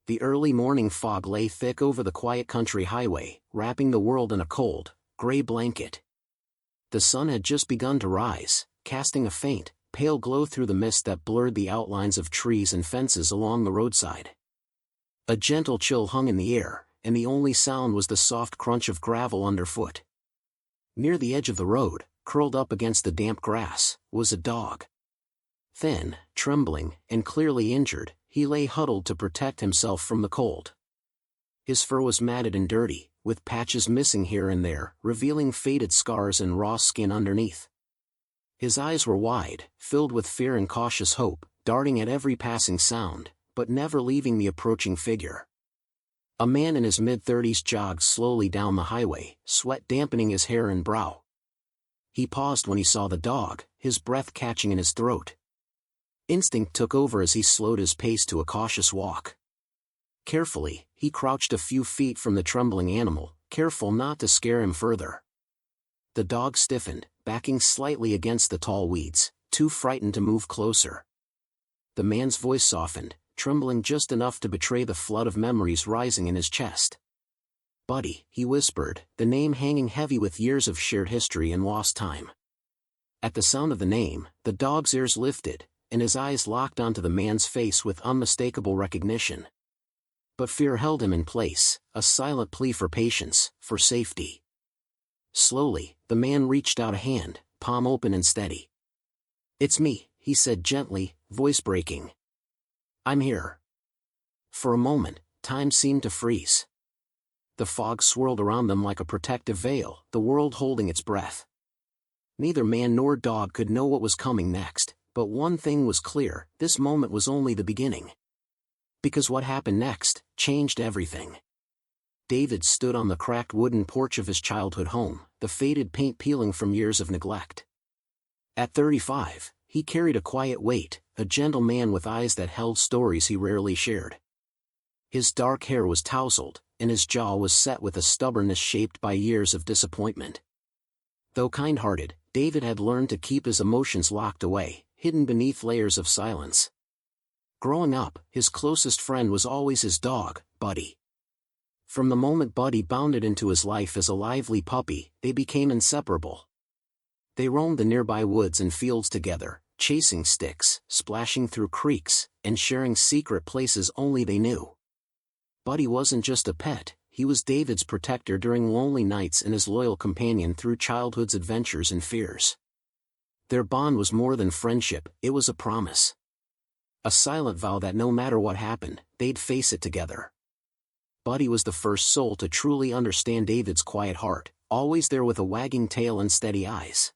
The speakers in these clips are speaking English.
The early morning fog lay thick over the quiet country highway, wrapping the world in a cold, gray blanket. The sun had just begun to rise, casting a faint, pale glow through the mist that blurred the outlines of trees and fences along the roadside. A gentle chill hung in the air, and the only sound was the soft crunch of gravel underfoot. Near the edge of the road, curled up against the damp grass, was a dog. Thin, trembling, and clearly injured, he lay huddled to protect himself from the cold. His fur was matted and dirty, with patches missing here and there, revealing faded scars and raw skin underneath. His eyes were wide, filled with fear and cautious hope, darting at every passing sound, but never leaving the approaching figure. A man in his mid-30s jogged slowly down the highway, sweat dampening his hair and brow. He paused when he saw the dog, his breath catching in his throat. Instinct took over as he slowed his pace to a cautious walk. Carefully, he crouched a few feet from the trembling animal, careful not to scare him further. The dog stiffened, backing slightly against the tall weeds, too frightened to move closer. The man's voice softened, trembling just enough to betray the flood of memories rising in his chest. "Buddy," he whispered, the name hanging heavy with years of shared history and lost time. At the sound of the name, the dog's ears lifted, and his eyes locked onto the man's face with unmistakable recognition. But fear held him in place, a silent plea for patience, for safety. Slowly, the man reached out a hand, palm open and steady. "It's me," he said gently, voice breaking. "I'm here." For a moment, time seemed to freeze. The fog swirled around them like a protective veil, the world holding its breath. Neither man nor dog could know what was coming next, but one thing was clear: this moment was only the beginning. Because what happened next changed everything. David stood on the cracked wooden porch of his childhood home, the faded paint peeling from years of neglect. At 35, he carried a quiet weight, a gentle man with eyes that held stories he rarely shared. His dark hair was tousled, and his jaw was set with a stubbornness shaped by years of disappointment. Though kind-hearted, David had learned to keep his emotions locked away, hidden beneath layers of silence. Growing up, his closest friend was always his dog, Buddy. From the moment Buddy bounded into his life as a lively puppy, they became inseparable. They roamed the nearby woods and fields together, chasing sticks, splashing through creeks, and sharing secret places only they knew. Buddy wasn't just a pet, he was David's protector during lonely nights and his loyal companion through childhood's adventures and fears. Their bond was more than friendship, it was a promise. A silent vow that no matter what happened, they'd face it together. Buddy was the first soul to truly understand David's quiet heart, always there with a wagging tail and steady eyes.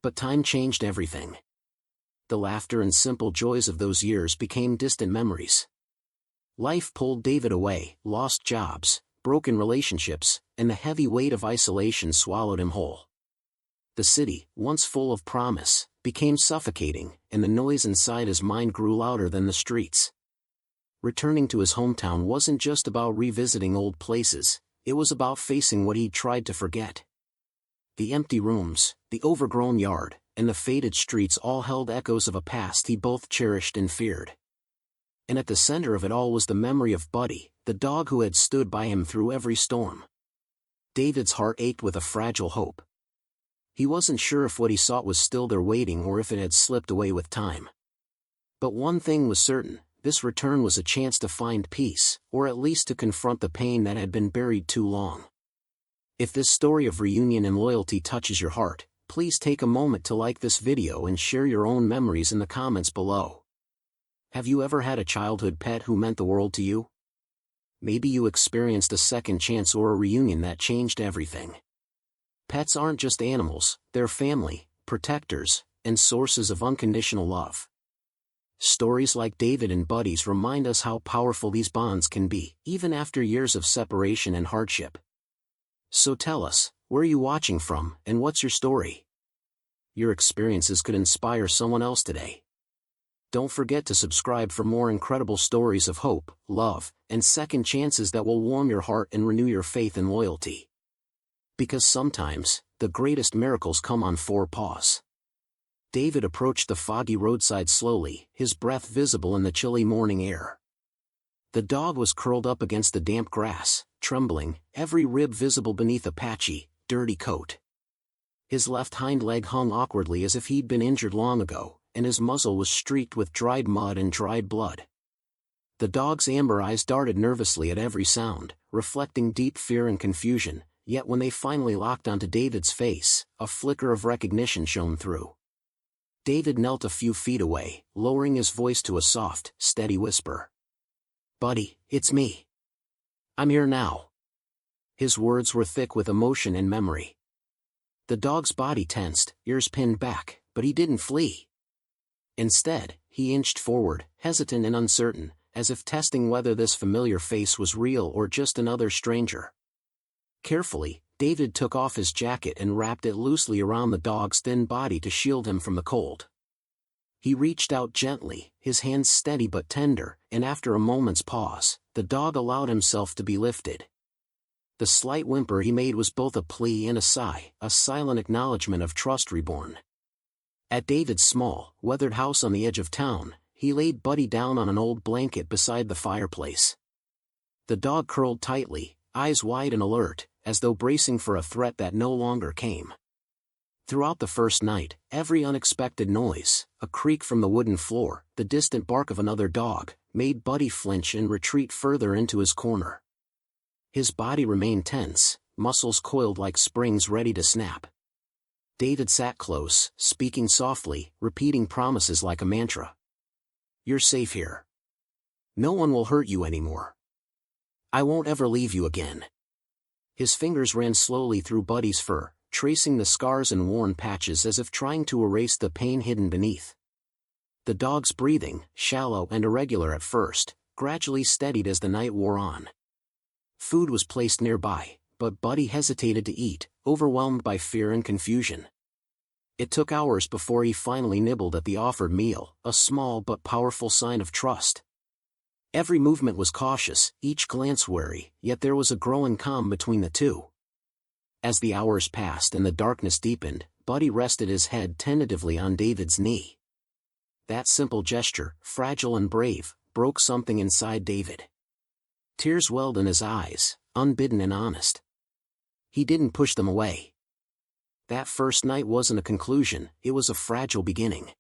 But time changed everything. The laughter and simple joys of those years became distant memories. Life pulled David away, lost jobs, broken relationships, and the heavy weight of isolation swallowed him whole. The city, once full of promise, became suffocating, and the noise inside his mind grew louder than the streets. Returning to his hometown wasn't just about revisiting old places, it was about facing what he'd tried to forget. The empty rooms, the overgrown yard, and the faded streets all held echoes of a past he both cherished and feared. And at the center of it all was the memory of Buddy, the dog who had stood by him through every storm. David's heart ached with a fragile hope. He wasn't sure if what he sought was still there waiting or if it had slipped away with time. But one thing was certain: this return was a chance to find peace, or at least to confront the pain that had been buried too long. If this story of reunion and loyalty touches your heart, please take a moment to like this video and share your own memories in the comments below. Have you ever had a childhood pet who meant the world to you? Maybe you experienced a second chance or a reunion that changed everything. Pets aren't just animals, they're family, protectors, and sources of unconditional love. Stories like David and Buddy's remind us how powerful these bonds can be, even after years of separation and hardship. So tell us, where are you watching from, and what's your story? Your experiences could inspire someone else today. Don't forget to subscribe for more incredible stories of hope, love, and second chances that will warm your heart and renew your faith and loyalty. Because sometimes, the greatest miracles come on 4 paws. David approached the foggy roadside slowly, his breath visible in the chilly morning air. The dog was curled up against the damp grass, trembling, every rib visible beneath a patchy, dirty coat. His left hind leg hung awkwardly as if he'd been injured long ago, and his muzzle was streaked with dried mud and dried blood. The dog's amber eyes darted nervously at every sound, reflecting deep fear and confusion, yet when they finally locked onto David's face, a flicker of recognition shone through. David knelt a few feet away, lowering his voice to a soft, steady whisper. "Buddy, it's me. I'm here now." His words were thick with emotion and memory. The dog's body tensed, ears pinned back, but he didn't flee. Instead, he inched forward, hesitant and uncertain, as if testing whether this familiar face was real or just another stranger. Carefully, David took off his jacket and wrapped it loosely around the dog's thin body to shield him from the cold. He reached out gently, his hands steady but tender, and after a moment's pause, the dog allowed himself to be lifted. The slight whimper he made was both a plea and a sigh, a silent acknowledgement of trust reborn. At David's small, weathered house on the edge of town, he laid Buddy down on an old blanket beside the fireplace. The dog curled tightly, eyes wide and alert, as though bracing for a threat that no longer came. Throughout the first night, every unexpected noise, a creak from the wooden floor, the distant bark of another dog, made Buddy flinch and retreat further into his corner. His body remained tense, muscles coiled like springs ready to snap. David sat close, speaking softly, repeating promises like a mantra. "You're safe here. No one will hurt you anymore. I won't ever leave you again." His fingers ran slowly through Buddy's fur, tracing the scars and worn patches as if trying to erase the pain hidden beneath. The dog's breathing, shallow and irregular at first, gradually steadied as the night wore on. Food was placed nearby, but Buddy hesitated to eat, overwhelmed by fear and confusion. It took hours before he finally nibbled at the offered meal, a small but powerful sign of trust. Every movement was cautious, each glance wary, yet there was a growing calm between the two. As the hours passed and the darkness deepened, Buddy rested his head tentatively on David's knee. That simple gesture, fragile and brave, broke something inside David. Tears welled in his eyes, unbidden and honest. He didn't push them away. That first night wasn't a conclusion, it was a fragile beginning.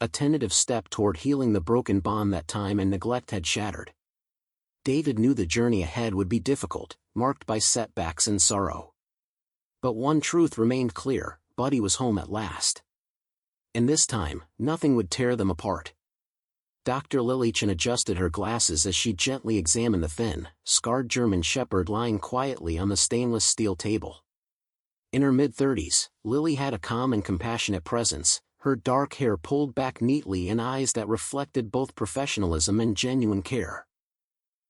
A tentative step toward healing the broken bond that time and neglect had shattered. David knew the journey ahead would be difficult, marked by setbacks and sorrow. But one truth remained clear, Buddy was home at last. And this time, nothing would tear them apart. Dr. Lilychin adjusted her glasses as she gently examined the thin, scarred German shepherd lying quietly on the stainless steel table. In her mid-30s, Lily had a calm and compassionate presence, her dark hair pulled back neatly and eyes that reflected both professionalism and genuine care.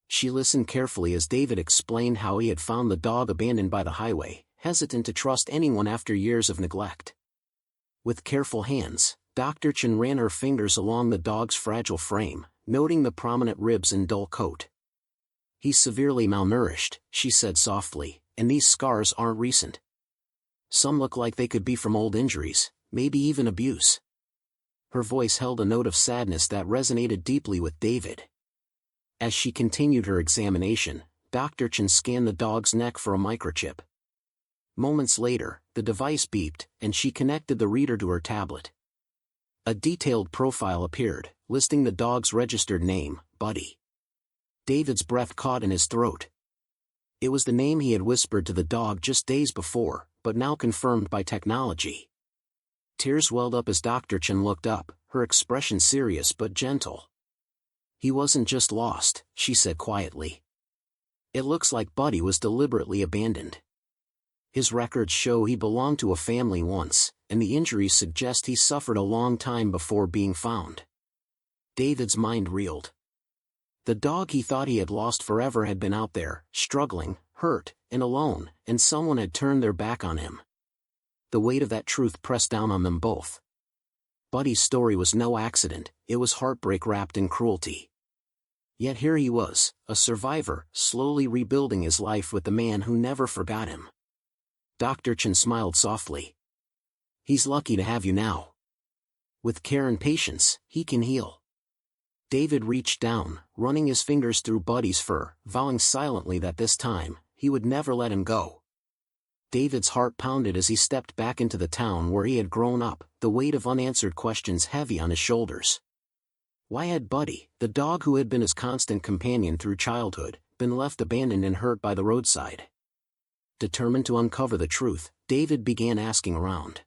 She listened carefully as David explained how he had found the dog abandoned by the highway, hesitant to trust anyone after years of neglect. With careful hands, Dr. Chen ran her fingers along the dog's fragile frame, noting the prominent ribs and dull coat. "He's severely malnourished," she said softly, "and these scars aren't recent. Some look like they could be from old injuries, maybe even abuse." Her voice held a note of sadness that resonated deeply with David. As she continued her examination, Dr. Chen scanned the dog's neck for a microchip. Moments later, the device beeped, and she connected the reader to her tablet. A detailed profile appeared, listing the dog's registered name, Buddy. David's breath caught in his throat. It was the name he had whispered to the dog just days before, but now confirmed by technology. Tears welled up as Dr. Chen looked up, her expression serious but gentle. "He wasn't just lost," she said quietly. "It looks like Buddy was deliberately abandoned. His records show he belonged to a family once, and the injuries suggest he suffered a long time before being found." David's mind reeled. The dog he thought he had lost forever had been out there, struggling, hurt, and alone, and someone had turned their back on him. The weight of that truth pressed down on them both. Buddy's story was no accident, it was heartbreak wrapped in cruelty. Yet here he was, a survivor, slowly rebuilding his life with the man who never forgot him. Dr. Chen smiled softly. "He's lucky to have you now. With care and patience, he can heal." David reached down, running his fingers through Buddy's fur, vowing silently that this time, he would never let him go. David's heart pounded as he stepped back into the town where he had grown up, the weight of unanswered questions heavy on his shoulders. Why had Buddy, the dog who had been his constant companion through childhood, been left abandoned and hurt by the roadside? Determined to uncover the truth, David began asking around.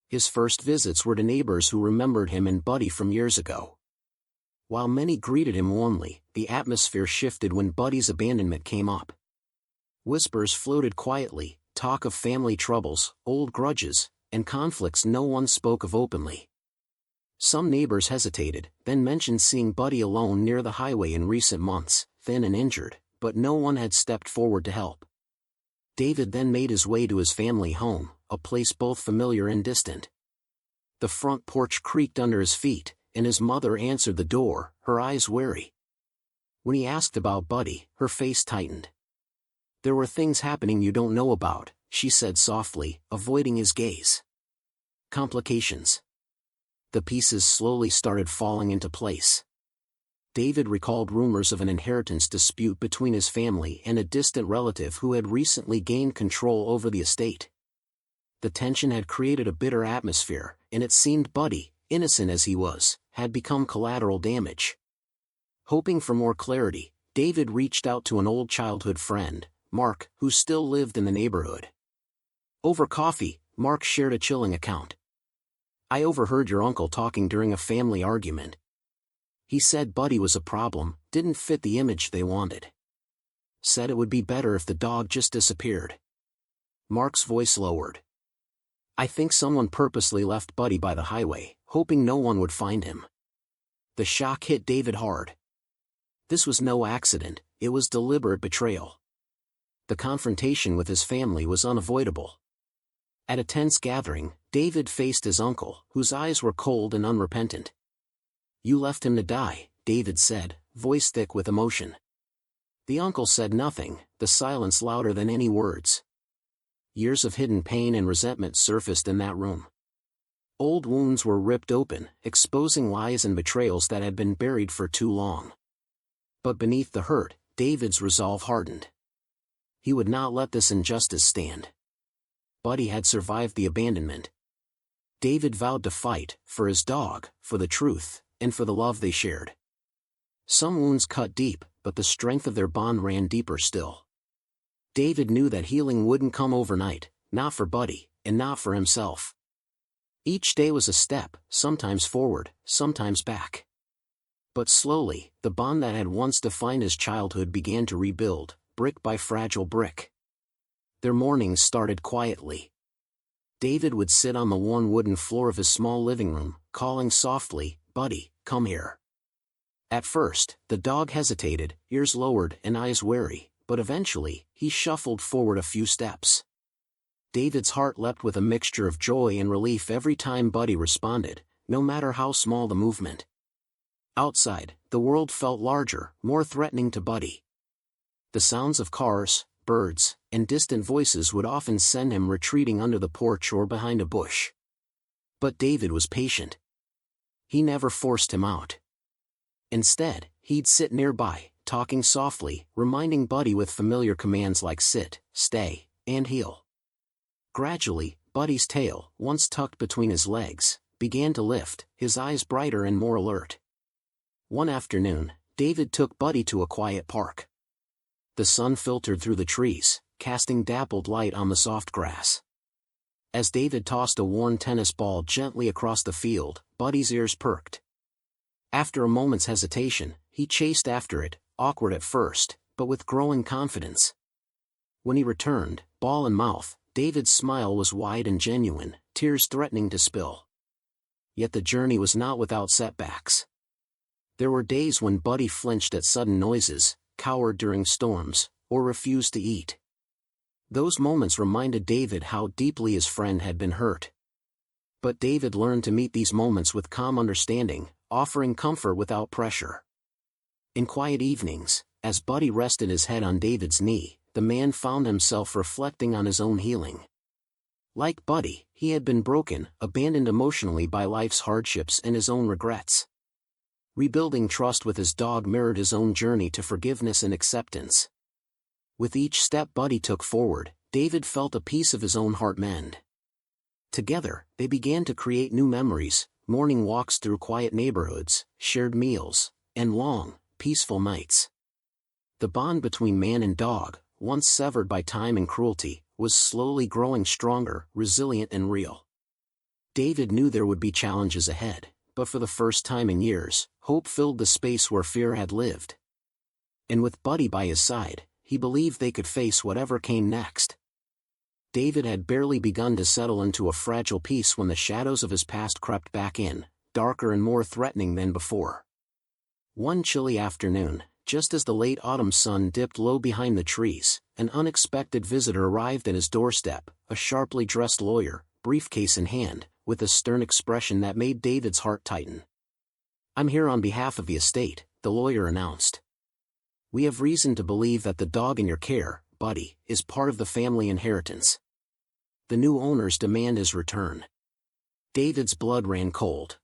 His first visits were to neighbors who remembered him and Buddy from years ago. While many greeted him warmly, the atmosphere shifted when Buddy's abandonment came up. Whispers floated quietly, talk of family troubles, old grudges, and conflicts no one spoke of openly. Some neighbors hesitated, then mentioned seeing Buddy alone near the highway in recent months, thin and injured, but no one had stepped forward to help. David then made his way to his family home, a place both familiar and distant. The front porch creaked under his feet, and his mother answered the door, her eyes wary. When he asked about Buddy, her face tightened. "There were things happening you don't know about," she said softly, avoiding his gaze. Complications. The pieces slowly started falling into place. David recalled rumors of an inheritance dispute between his family and a distant relative who had recently gained control over the estate. The tension had created a bitter atmosphere, and it seemed Buddy, innocent as he was, had become collateral damage. Hoping for more clarity, David reached out to an old childhood friend, Mark, who still lived in the neighborhood. Over coffee, Mark shared a chilling account. "I overheard your uncle talking during a family argument. He said Buddy was a problem, didn't fit the image they wanted. Said it would be better if the dog just disappeared." Mark's voice lowered. "I think someone purposely left Buddy by the highway, hoping no one would find him." The shock hit David hard. This was no accident, it was deliberate betrayal. The confrontation with his family was unavoidable. At a tense gathering, David faced his uncle, whose eyes were cold and unrepentant. "You left him to die," David said, voice thick with emotion. The uncle said nothing, the silence louder than any words. Years of hidden pain and resentment surfaced in that room. Old wounds were ripped open, exposing lies and betrayals that had been buried for too long. But beneath the hurt, David's resolve hardened. He would not let this injustice stand. Buddy had survived the abandonment. David vowed to fight, for his dog, for the truth, and for the love they shared. Some wounds cut deep, but the strength of their bond ran deeper still. David knew that healing wouldn't come overnight, not for Buddy, and not for himself. Each day was a step, sometimes forward, sometimes back. But slowly, the bond that had once defined his childhood began to rebuild, brick by fragile brick. Their mornings started quietly. David would sit on the worn wooden floor of his small living room, calling softly, "Buddy, come here." At first, the dog hesitated, ears lowered and eyes wary, but eventually, he shuffled forward a few steps. David's heart leapt with a mixture of joy and relief every time Buddy responded, no matter how small the movement. Outside, the world felt larger, more threatening to Buddy. The sounds of cars, birds, and distant voices would often send him retreating under the porch or behind a bush. But David was patient. He never forced him out. Instead, he'd sit nearby, talking softly, reminding Buddy with familiar commands like sit, stay, and heel. Gradually, Buddy's tail, once tucked between his legs, began to lift, his eyes brighter and more alert. One afternoon, David took Buddy to a quiet park. The sun filtered through the trees, casting dappled light on the soft grass. As David tossed a worn tennis ball gently across the field, Buddy's ears perked. After a moment's hesitation, he chased after it, awkward at first, but with growing confidence. When he returned, ball in mouth, David's smile was wide and genuine, tears threatening to spill. Yet the journey was not without setbacks. There were days when Buddy flinched at sudden noises, cowered during storms, or refused to eat. Those moments reminded David how deeply his friend had been hurt. But David learned to meet these moments with calm understanding, offering comfort without pressure. In quiet evenings, as Buddy rested his head on David's knee, the man found himself reflecting on his own healing. Like Buddy, he had been broken, abandoned emotionally by life's hardships and his own regrets. Rebuilding trust with his dog mirrored his own journey to forgiveness and acceptance. With each step Buddy took forward, David felt a piece of his own heart mend. Together, they began to create new memories, morning walks through quiet neighborhoods, shared meals, and long, peaceful nights. The bond between man and dog, once severed by time and cruelty, was slowly growing stronger, resilient and real. David knew there would be challenges ahead, but for the first time in years, hope filled the space where fear had lived. And with Buddy by his side, he believed they could face whatever came next. David had barely begun to settle into a fragile peace when the shadows of his past crept back in, darker and more threatening than before. One chilly afternoon, just as the late autumn sun dipped low behind the trees, an unexpected visitor arrived at his doorstep, a sharply dressed lawyer, briefcase in hand, with a stern expression that made David's heart tighten. "I'm here on behalf of the estate," the lawyer announced. "We have reason to believe that the dog in your care, Buddy, is part of the family inheritance. The new owners demand his return." David's blood ran cold.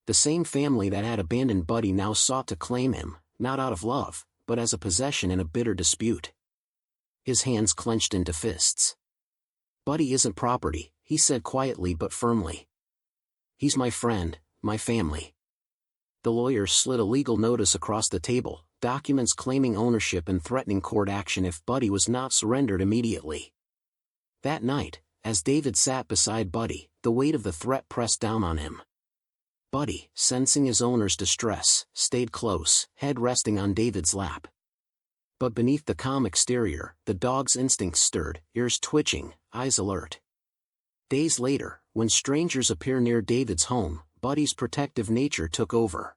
The same family that had abandoned Buddy now sought to claim him, not out of love, but as a possession in a bitter dispute. His hands clenched into fists. "Buddy isn't property," he said quietly but firmly. "He's my friend, my family." The lawyer slid a legal notice across the table, documents claiming ownership and threatening court action if Buddy was not surrendered immediately. That night, as David sat beside Buddy, the weight of the threat pressed down on him. Buddy, sensing his owner's distress, stayed close, head resting on David's lap. But beneath the calm exterior, the dog's instincts stirred, ears twitching, eyes alert. Days later, when strangers appear near David's home, Buddy's protective nature took over.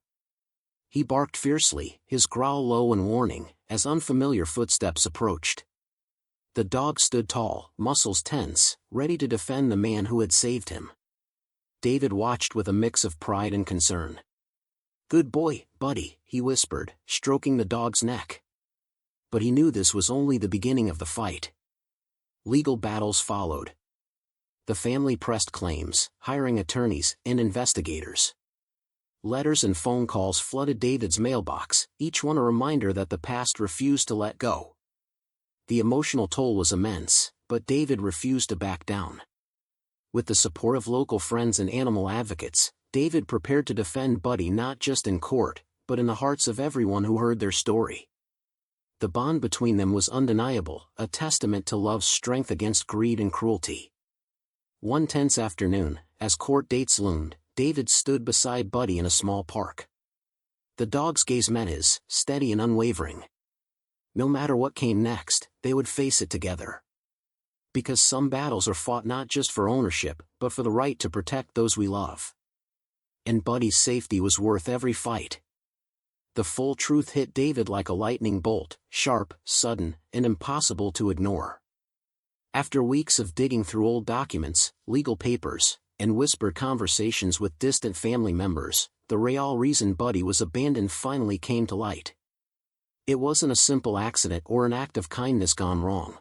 He barked fiercely, his growl low and warning, as unfamiliar footsteps approached. The dog stood tall, muscles tense, ready to defend the man who had saved him. David watched with a mix of pride and concern. "Good boy, Buddy," he whispered, stroking the dog's neck. But he knew this was only the beginning of the fight. Legal battles followed. The family pressed claims, hiring attorneys and investigators. Letters and phone calls flooded David's mailbox, each one a reminder that the past refused to let go. The emotional toll was immense, but David refused to back down. With the support of local friends and animal advocates, David prepared to defend Buddy not just in court, but in the hearts of everyone who heard their story. The bond between them was undeniable, a testament to love's strength against greed and cruelty. One tense afternoon, as court dates loomed, David stood beside Buddy in a small park. The dog's gaze met his, steady and unwavering. No matter what came next, they would face it together. Because some battles are fought not just for ownership, but for the right to protect those we love. And Buddy's safety was worth every fight. The full truth hit David like a lightning bolt, sharp, sudden, and impossible to ignore. After weeks of digging through old documents, legal papers, and whispered conversations with distant family members, the real reason Buddy was abandoned finally came to light. It wasn't a simple accident or an act of kindness gone wrong.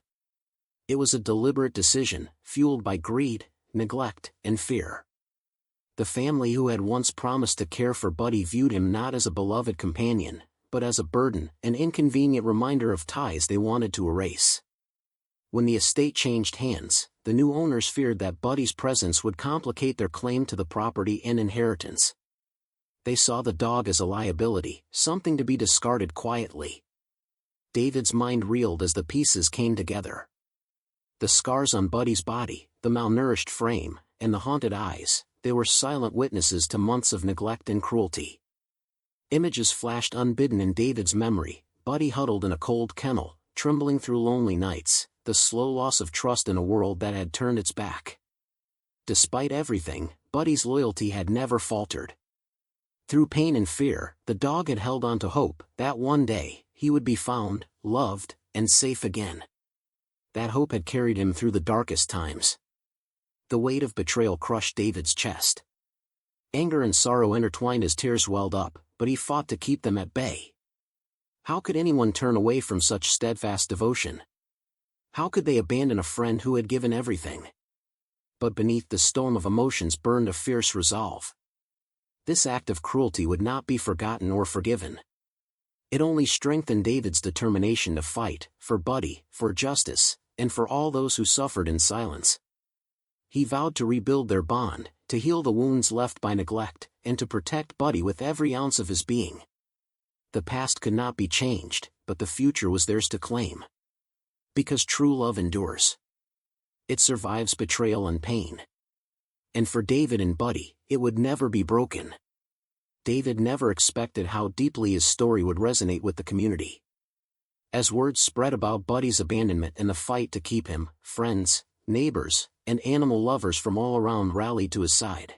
It was a deliberate decision, fueled by greed, neglect, and fear. The family who had once promised to care for Buddy viewed him not as a beloved companion, but as a burden, an inconvenient reminder of ties they wanted to erase. When the estate changed hands, the new owners feared that Buddy's presence would complicate their claim to the property and inheritance. They saw the dog as a liability, something to be discarded quietly. David's mind reeled as the pieces came together. The scars on Buddy's body, the malnourished frame, and the haunted eyes, they were silent witnesses to months of neglect and cruelty. Images flashed unbidden in David's memory, Buddy huddled in a cold kennel, trembling through lonely nights, the slow loss of trust in a world that had turned its back. Despite everything, Buddy's loyalty had never faltered. Through pain and fear, the dog had held on to hope that one day, he would be found, loved, and safe again. That hope had carried him through the darkest times. The weight of betrayal crushed David's chest. Anger and sorrow intertwined as tears welled up, but he fought to keep them at bay. How could anyone turn away from such steadfast devotion? How could they abandon a friend who had given everything? But beneath the storm of emotions burned a fierce resolve. this act of cruelty would not be forgotten or forgiven. It only strengthened David's determination to fight, for Buddy, for justice, and for all those who suffered in silence. He vowed to rebuild their bond, to heal the wounds left by neglect, and to protect Buddy with every ounce of his being. The past could not be changed, but the future was theirs to claim. Because true love endures. It survives betrayal and pain. And for David and Buddy, it would never be broken. David never expected how deeply his story would resonate with the community. As word spread about Buddy's abandonment and the fight to keep him, friends, neighbors, and animal lovers from all around rallied to his side.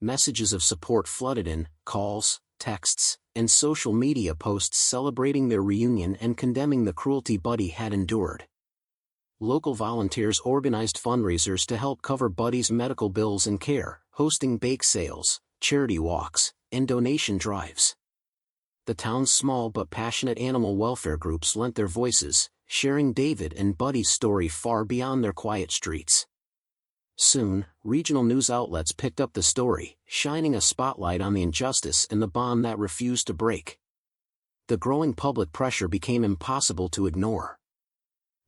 Messages of support flooded in, calls, texts, and social media posts celebrating their reunion and condemning the cruelty Buddy had endured. Local volunteers organized fundraisers to help cover Buddy's medical bills and care, hosting bake sales, charity walks, and donation drives. The town's small but passionate animal welfare groups lent their voices, sharing David and Buddy's story far beyond their quiet streets. Soon, regional news outlets picked up the story, shining a spotlight on the injustice and the bond that refused to break. The growing public pressure became impossible to ignore.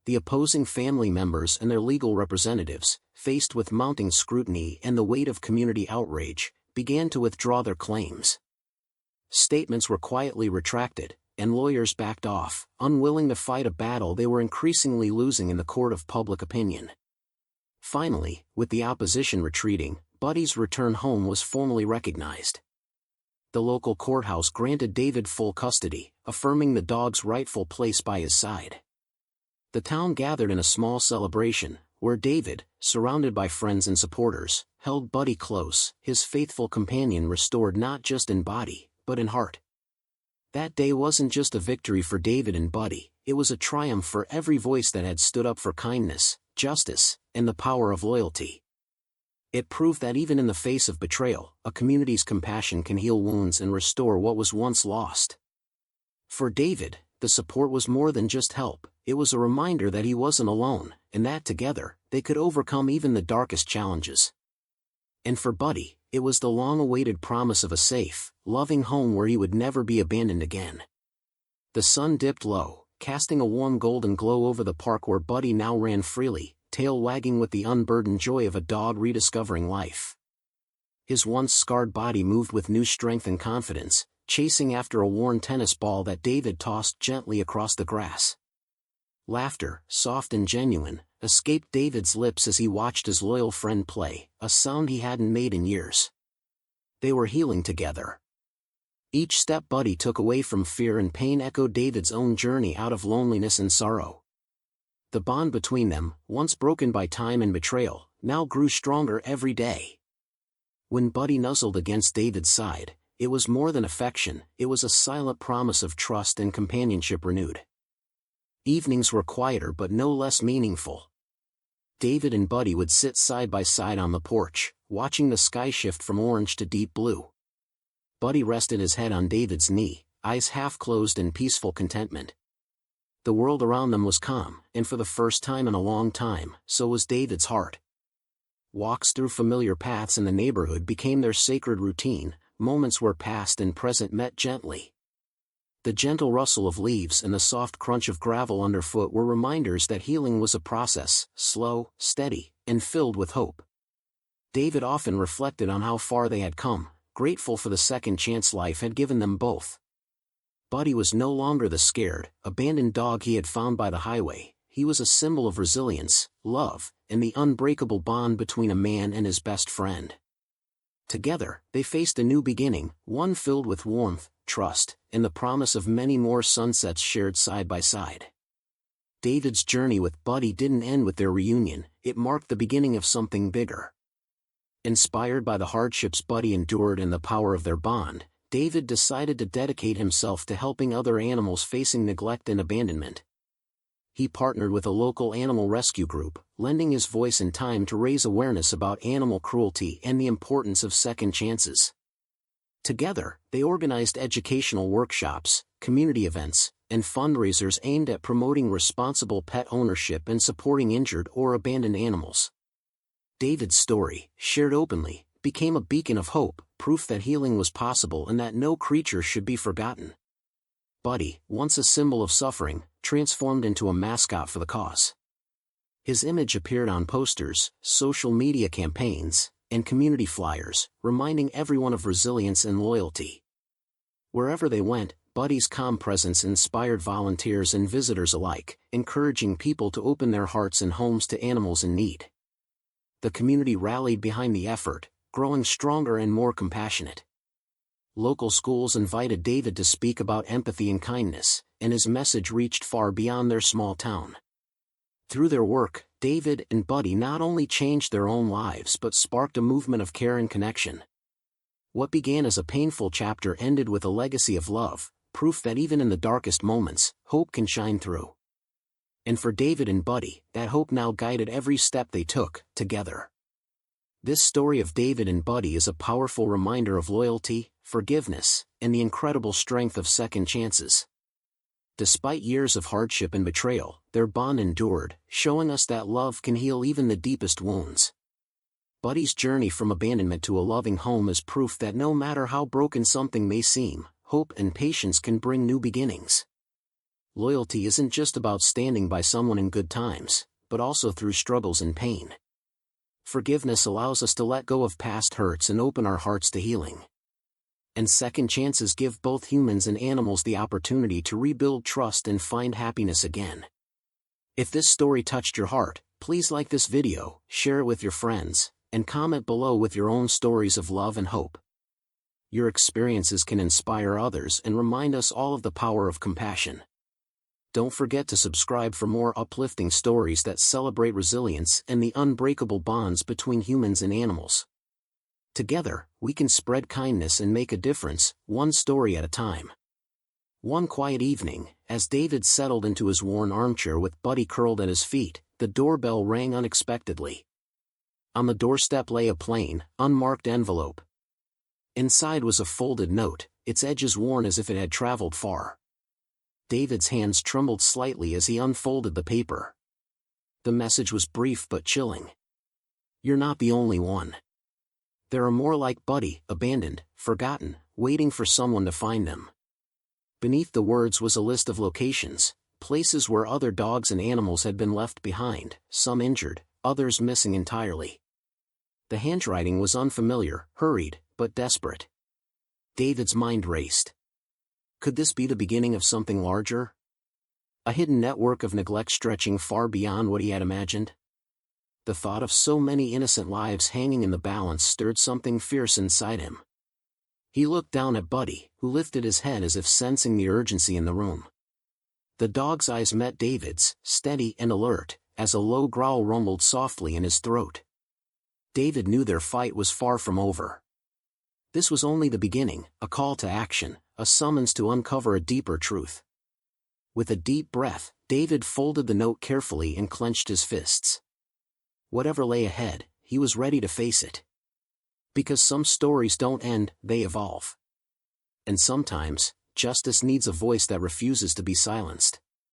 The opposing family members and their legal representatives, faced with mounting scrutiny and the weight of community outrage, began to withdraw their claims. Statements were quietly retracted, and lawyers backed off, unwilling to fight a battle they were increasingly losing in the court of public opinion. Finally, with the opposition retreating, Buddy's return home was formally recognized. The local courthouse granted David full custody, affirming the dog's rightful place by his side. The town gathered in a small celebration, where David, surrounded by friends and supporters, held Buddy close, his faithful companion restored not just in body, but in heart. That day wasn't just a victory for David and Buddy, it was a triumph for every voice that had stood up for kindness, justice, and the power of loyalty. It proved that even in the face of betrayal, a community's compassion can heal wounds and restore what was once lost. For David, the support was more than just help, it was a reminder that he wasn't alone, and that together, they could overcome even the darkest challenges. And for Buddy, it was the long-awaited promise of a safe, loving home where he would never be abandoned again. The sun dipped low, casting a warm golden glow over the park where Buddy now ran freely, tail wagging with the unburdened joy of a dog rediscovering life. His once scarred body moved with new strength and confidence, chasing after a worn tennis ball that David tossed gently across the grass. Laughter, soft and genuine, escaped David's lips as he watched his loyal friend play, a sound he hadn't made in years. They were healing together. Each step Buddy took away from fear and pain echoed David's own journey out of loneliness and sorrow. The bond between them, once broken by time and betrayal, now grew stronger every day. When Buddy nuzzled against David's side, it was more than affection, it was a silent promise of trust and companionship renewed. Evenings were quieter but no less meaningful. David and Buddy would sit side by side on the porch, watching the sky shift from orange to deep blue. Buddy rested his head on David's knee, eyes half closed in peaceful contentment. The world around them was calm, and for the first time in a long time, so was David's heart. Walks through familiar paths in the neighborhood became their sacred routine, moments where past and present met gently. The gentle rustle of leaves and the soft crunch of gravel underfoot were reminders that healing was a process, slow, steady, and filled with hope. David often reflected on how far they had come, grateful for the second chance life had given them both. Buddy was no longer the scared, abandoned dog he had found by the highway, he was a symbol of resilience, love, and the unbreakable bond between a man and his best friend. Together, they faced a new beginning, one filled with warmth, trust, and the promise of many more sunsets shared side by side. David's journey with Buddy didn't end with their reunion, it marked the beginning of something bigger. Inspired by the hardships Buddy endured and the power of their bond, David decided to dedicate himself to helping other animals facing neglect and abandonment. He partnered with a local animal rescue group, lending his voice and time to raise awareness about animal cruelty and the importance of second chances. Together, they organized educational workshops, community events, and fundraisers aimed at promoting responsible pet ownership and supporting injured or abandoned animals. David's story, shared openly, became a beacon of hope, proof that healing was possible and that no creature should be forgotten. Buddy, once a symbol of suffering, transformed into a mascot for the cause. His image appeared on posters, social media campaigns, and community flyers, reminding everyone of resilience and loyalty. Wherever they went, Buddy's calm presence inspired volunteers and visitors alike, encouraging people to open their hearts and homes to animals in need. The community rallied behind the effort, growing stronger and more compassionate. Local schools invited David to speak about empathy and kindness, and his message reached far beyond their small town. Through their work, David and Buddy not only changed their own lives but sparked a movement of care and connection. What began as a painful chapter ended with a legacy of love, proof that even in the darkest moments, hope can shine through. And for David and Buddy, that hope now guided every step they took, together. This story of David and Buddy is a powerful reminder of loyalty, forgiveness, and the incredible strength of second chances. Despite years of hardship and betrayal, their bond endured, showing us that love can heal even the deepest wounds. Buddy's journey from abandonment to a loving home is proof that no matter how broken something may seem, hope and patience can bring new beginnings. Loyalty isn't just about standing by someone in good times, but also through struggles and pain. Forgiveness allows us to let go of past hurts and open our hearts to healing. And second chances give both humans and animals the opportunity to rebuild trust and find happiness again. If this story touched your heart, please like this video, share it with your friends, and comment below with your own stories of love and hope. Your experiences can inspire others and remind us all of the power of compassion. Don't forget to subscribe for more uplifting stories that celebrate resilience and the unbreakable bonds between humans and animals. Together, we can spread kindness and make a difference, one story at a time. One quiet evening, as David settled into his worn armchair with Buddy curled at his feet, the doorbell rang unexpectedly. On the doorstep lay a plain, unmarked envelope. Inside was a folded note, its edges worn as if it had traveled far. David's hands trembled slightly as he unfolded the paper. The message was brief but chilling. You're not the only one. There are more like Buddy, abandoned, forgotten, waiting for someone to find them. Beneath the words was a list of locations, places where other dogs and animals had been left behind, some injured, others missing entirely. The handwriting was unfamiliar, hurried, but desperate. David's mind raced. Could this be the beginning of something larger? A hidden network of neglect stretching far beyond what he had imagined? The thought of so many innocent lives hanging in the balance stirred something fierce inside him. He looked down at Buddy, who lifted his head as if sensing the urgency in the room. The dog's eyes met David's, steady and alert, as a low growl rumbled softly in his throat. David knew their fight was far from over. This was only the beginning, a call to action, a summons to uncover a deeper truth. With a deep breath, David folded the note carefully and clenched his fists. Whatever lay ahead, he was ready to face it. Because some stories don't end, they evolve. And sometimes, justice needs a voice that refuses to be silenced.